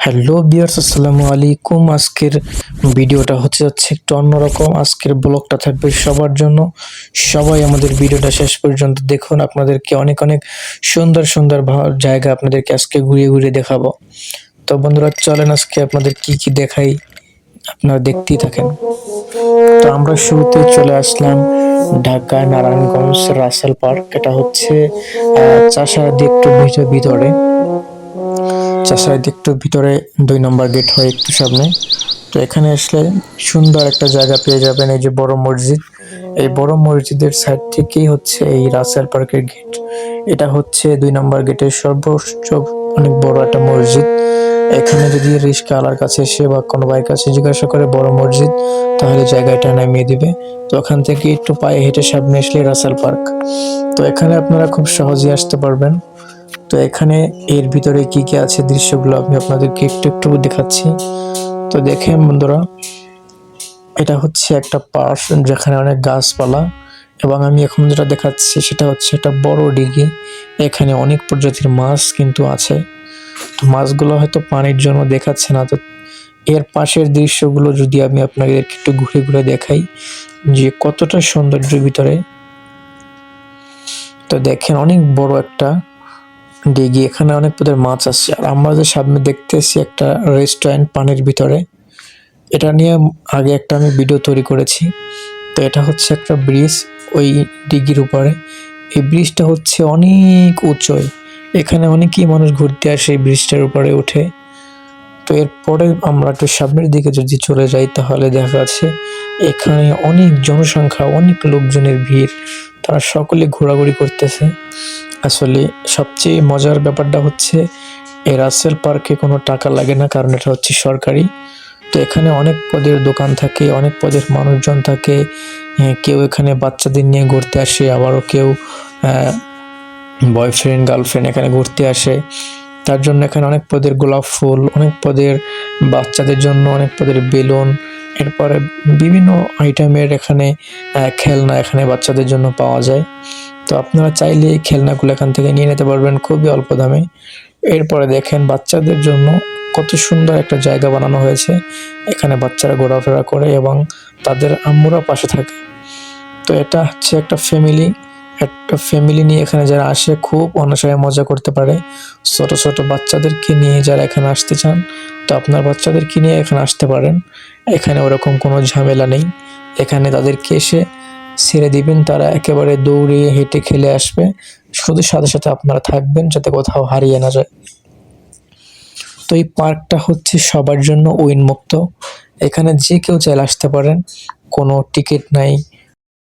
Hello viewers, আসসালামু আলাইকুম। আজকের ভিডিওটা যাচ্ছে একটু অন্যরকম। আজকের ব্লগটা থাকবে সবার জন্য। সবাই আমাদের ভিডিওটা শেষ পর্যন্ত দেখুন। আপনাদেরকে অনেক অনেক সুন্দর সুন্দর জায়গা আপনাদেরকে আজকে ঘুরিয়ে ঘুরিয়ে দেখাবো। তো বন্ধুরা, চলেন আজকে আপনাদের কি কি দেখাই, আপনারা দেখতেই থাকেন। তো আমরা শুরুতে চলে আসলাম ঢাকা নারায়ণগঞ্জ রাসেল পার্ক। এটা হচ্ছে চাষারাদি একটু ভিতরে, চাষারাদি একটু ভিতরে 2 নম্বর গেট হয়ে একটু সামনে। তো এখানে আসলে সুন্দর একটা জায়গা পেয়ে যাবেন। এই যে বড় মসজিদ, এই বড় মসজিদের সাইড থেকেই হচ্ছে এই রাসেল পার্কের গেট। এটা হচ্ছে 2 নম্বর গেটের সর্বোচ্চ অনেক বড় একটা মসজিদ। এখানে যদি রিস্কাওয়ালার কাছে এসে বা কোনো ভাইয়ের কাছে জিজ্ঞাসা করে বড় মসজিদ, তাহলে জায়গাটা নামিয়ে দিবে। তো ওখান থেকে একটু পায়ে হেঁটে সামনে আসলে রাসেল পার্ক। তো এখানে আপনারা খুব সহজেই আসতে পারবেন। তো এখানে এর ভিতরে কি কি আছে দৃশ্যগুলো আমি আপনাদেরকে একটু একটু দেখাচ্ছি। তো দেখেন বন্ধুরা, এটা হচ্ছে একটা পার্ক যেখানে অনেক গাছপালা, এবং আমি এখন যেটা দেখাচ্ছি সেটা হচ্ছে একটা বড় ডিগি। এখানে অনেক প্রজাতির মাছ কিন্তু আছে। তো মাছগুলো হয়তো পানির জন্য দেখাচ্ছে না। তো এর পাশের দৃশ্যগুলো যদি আমি আপনাদের একটু ঘুরে ঘুরে দেখাই যে কতটা সৌন্দর্যের ভিতরে। তো দেখেন অনেক বড় একটা ডিগি, এখানে অনেক প্রকার মাছ আছে। আর আমরা যে সামনে দেখতেছি একটা রেস্টুরেন্ট পানির ভিতরে, এটা নিয়ে আগে একটা আমি ভিডিও তৈরি করেছি। তো এটা হচ্ছে একটা ব্রিজ ওই ডিগির উপরে। এই ব্রিজটা হচ্ছে অনেক উঁচুই, এখানে অনেকেই মানুষ ঘুরতে আসে এই ব্রিজটার উপরে উঠে। তো এরপরে আমরা একটু সামনের দিকে যদি চলে যাই তাহলে দেখা যাচ্ছে এখানে অনেক জনসংখ্যা, অনেক লোকজনের ভিড়, তারা সকলে ঘোরাঘুরি করতেছে। আসলে সবচেয়ে মজার ব্যাপারটা হচ্ছে এই রাসেল পার্কে কোনো টাকা লাগে না, কারণ এটা হচ্ছে সরকারি। তো এখানে অনেক পদের দোকান থাকে, অনেক পদের মানুষজন থাকে। কেউ এখানে বাচ্চাদের নিয়ে ঘুরতে আসে, আবারও কেউ বয়ফ্রেন্ড গার্লফ্রেন্ড এখানে ঘুরতে আসে। তার জন্য এখানে অনেক পদের গোলাপ ফুল, অনেক পদের বাচ্চাদের জন্য অনেক পদের বেলুন, এরপরে বিভিন্ন আইটেমের এখানে খেলনা এখানে বাচ্চাদের জন্য পাওয়া যায়। তো আপনারা চাইলে এই খেলনাগুলো এখান থেকে নিয়ে নিতে পারবেন খুবই অল্প দামে। এরপরে দেখেন বাচ্চাদের জন্য কত সুন্দর একটা জায়গা বানানো হয়েছে। এখানে বাচ্চারা ঘোরাফেরা করে এবং তাদের আম্মুরা পাশে থাকে। তো এটা হচ্ছে একটা ফ্যামিলি নিয়ে এখানে যারা আসে খুব অনায়াসে মজা করতে পারে। ছোট ছোট বাচ্চাদেরকে নিয়ে যারা এখানে আসতে চান, তো আপনার বাচ্চাদেরকে নিয়ে এখানে আসতে পারেন। এখানে ওরকম কোনো ঝামেলা নেই। এখানে তাদেরকে এসে ছেড়ে দিবেন, তারা একেবারে দৌড়ে হেঁটে খেলে আসবে। শুধু সাথে সাথে আপনারা থাকবেন যাতে কোথাও হারিয়ে না যায়। তো এই পার্কটা হচ্ছে সবার জন্য উন্মুক্ত। এখানে যে কেউ চাইলে আসতে পারেন, কোনো টিকিট নাই,